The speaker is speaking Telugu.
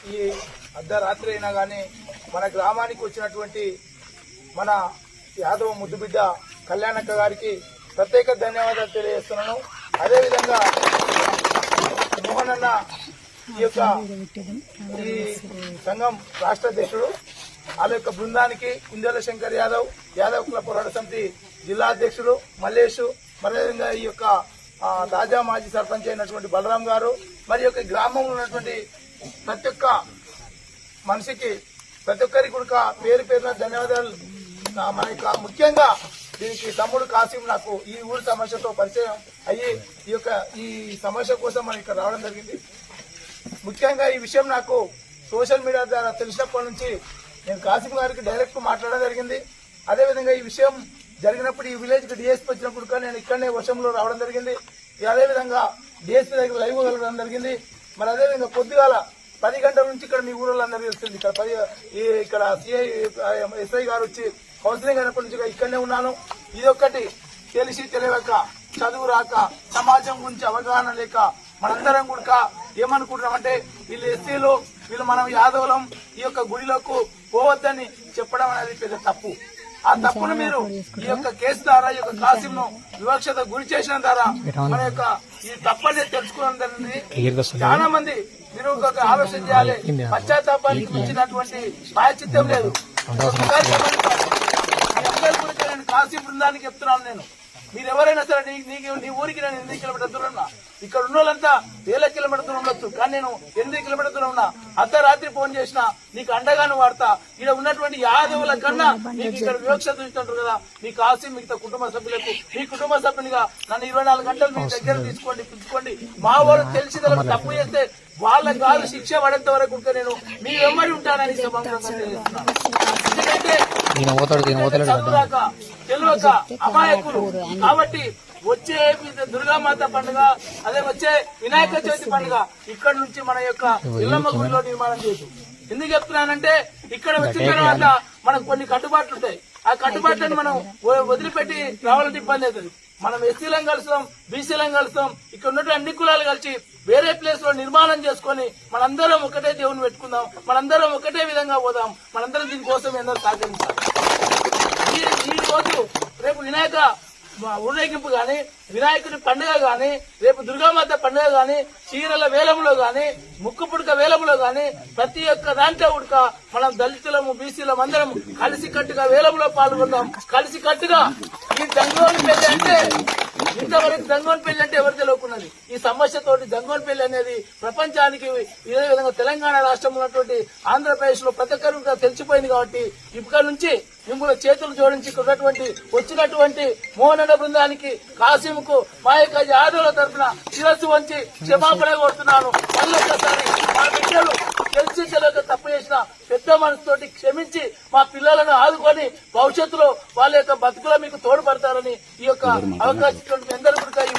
ఈ అర్ధరాత్రి అయినా కానీ మన గ్రామానికి వచ్చినటువంటి మన యాదవ ముద్దుబిడ్డ కళ్యాణక్క గారికి ప్రత్యేక ధన్యవాదాలు తెలియజేస్తున్నాను. అదేవిధంగా మోహన్ అన్న ఈ యొక్క ఈ సంఘం రాష్ట్ర అధ్యక్షుడు వాళ్ళ యొక్క బృందానికి కుందేల శంకర్ యాదవ్ కుల పోరాట సమితి జిల్లా అధ్యక్షుడు మల్లేష్, మరివిధంగా ఈ యొక్క తాజా మాజీ సర్పంచ్ అయినటువంటి బలరాం గారు, మరి యొక్క గ్రామంలో ఉన్నటువంటి ప్రతి ఒక్క మనిషికి ప్రతి ఒక్కరికి కూడా పేరు పేరున ధన్యవాదాలు. మన యొక్క ముఖ్యంగా దీనికి తమ్ముడు కాసిం నాకు ఈ ఊరి సమస్యతో పరిచయం అయ్యి ఈ సమస్య కోసం మనం ఇక్కడ రావడం జరిగింది. ముఖ్యంగా ఈ విషయం నాకు సోషల్ మీడియా ద్వారా తెలిసినప్పటి నుంచి నేను కాసిం గారికి డైరెక్ట్ మాట్లాడడం జరిగింది. అదేవిధంగా ఈ విషయం జరిగినప్పుడు ఈ విలేజ్ కి డిఎస్పీ వచ్చినప్పుడు నేను ఇక్కడనే వర్షంలో రావడం జరిగింది. అదేవిధంగా డిఎస్పీ దగ్గర లైవ్ వెళ్ళడం జరిగింది. మరి అదేవిధంగా పొద్దుగాల 10 గంటల నుంచి ఇక్కడ మీ ఊళ్ళో అందరికీ తెలుస్తుంది. ఇక్కడ సిఐ ఎస్ఐ గారు వచ్చి కౌన్సిలింగ్ అయినప్పటి నుంచి ఇక్కడనే ఉన్నాను. ఇదొక్కటి తెలిసి తెలియక చదువు రాక సమాజం గురించి అవగాహన లేక మనందరం కూడా ఏమనుకుంటున్నామంటే వీళ్ళు ఎస్సీలు, వీళ్ళు మనం యాదవులం, ఈ యొక్క గుడిలోకి పోవద్దని చెప్పడం అనేది పెద్ద తప్పు. ఆ తప్పును మీరు ఈ యొక్క కేసు ద్వారా ఈ యొక్క కాసిం ను వివక్షత గురి చేసిన ద్వారా మన యొక్క ఈ తప్పని తెలుసుకోవడం చాలా మంది మీరు ఒక ఆలోచన చేయాలి. పశ్చాత్తాపానికి మించినటువంటి ప్రాయశ్చిత్తం లేదు. నేను కాసిం బృందానికి చెప్తున్నాను, నేను మీరు ఎవరైనా సరే నీ ఊరికి నేను 8 కిలోమీటర్ దూరం ఉన్నా, ఇక్కడ ఉన్న వాళ్ళంతా 1000 కిలోమీటర్ దూరం ఉండొచ్చు, కానీ నేను 8 కిలోమీటర్ దూరం ఉన్నా. అర్ధరాత్రి ఫోన్ చేసినా నీకు అండగాను వాడతా. ఇక్కడ ఉన్నటువంటి యాదవుల కన్నా నీకు ఇక్కడ వివక్ష చూస్తుంటారు కదా, మీ కాసిం మిగతా కుటుంబ సభ్యులకు మీ కుటుంబ సభ్యునిగా నన్ను 24 గంటలు మీ దగ్గర పిలుచుకోండి. మా వాళ్ళు తెలిసి తప్పు చేస్తే వాళ్ళ కాదు శిక్ష పడేంత వరకు నేను మీ వెంబడి ఉంటానని ఎందుకంటే చదువురాక తెలియక అమాయకులు కాబట్టి వచ్చే దుర్గామాత పండుగ, అదే వచ్చే వినాయక చవితి పండుగ ఇక్కడ నుంచి మన యొక్క ఇల్లమ్మ గుడిలో నిర్మాణం చేయదు. ఎందుకు చెప్తున్నానంటే ఇక్కడ వచ్చిన తర్వాత మనకు కొన్ని కట్టుబాట్లు ఉంటాయి. ఆ కట్టుబాట్లను మనం వదిలిపెట్టి రావాలంటే ఇబ్బంది అవుతుంది. మనం ఎస్సీలం కలుస్తాం, బీసీలం కలుస్తాం, ఇక్కడ ఉన్నటువంటి అన్ని కులాలు కలిసి వేరే ప్లేస్ లో నిర్మాణం చేసుకుని మనందరం ఒకటే దేవుని పెట్టుకుందాం, మనందరం ఒకటే విధంగా పోదాం, మనందరం దీనికోసం ఎందరో సహకరించాలి. ఈ రోజు రేపు వినాయక ఊరేగింపు గాని, వినాయకుడి పండుగ గాని, రేపు దుర్గామాత పండుగ గాని, చీరల వేలంలో గాని, ముక్కు పుడక వేలంలో గాని ప్రతి ఒక్క దాంట్లో ఉడక మనం దళితులము బీసీలం అందరం కలిసి కట్టుగా వేలంలో పాల్గొందాం. కలిసి కట్టుగా ఈ దంగోని పెళ్లి అంటే ఇంతవరకు దంగోని పెళ్లి అంటే ఎవరు తెలియకున్నది. ఈ సమస్యతోటి దంగోని పెళ్లి అనేది ప్రపంచానికి ఇదే విధంగా తెలంగాణ రాష్ట్రంలో ఉన్నటువంటి ఆంధ్రప్రదేశ్ లో ప్రతి ఒక్కరు తెలిసిపోయింది. కాబట్టి ఇక్కడ నుంచి మిమ్మల్ని చేతులు జోడించి వచ్చినటువంటి మోహనన్న బృందానికి కాసింకు మా యొక్క యాదవుల తరఫున శిరస్సు వంచి క్షమాపణ కోరుతున్నాను. మళ్ళొక్కసారి మా బిడ్డలు తెలిసి తెలియక తప్పు చేసిన పెద్ద మనసుతోటి క్షమించి మా పిల్లలను ఆదుకొని భవిష్యత్తులో వాళ్ళ యొక్క బతుకులో మీకు తోడ్పడతారని ఈ యొక్క అవకాశం అందరూ కూడా ఈ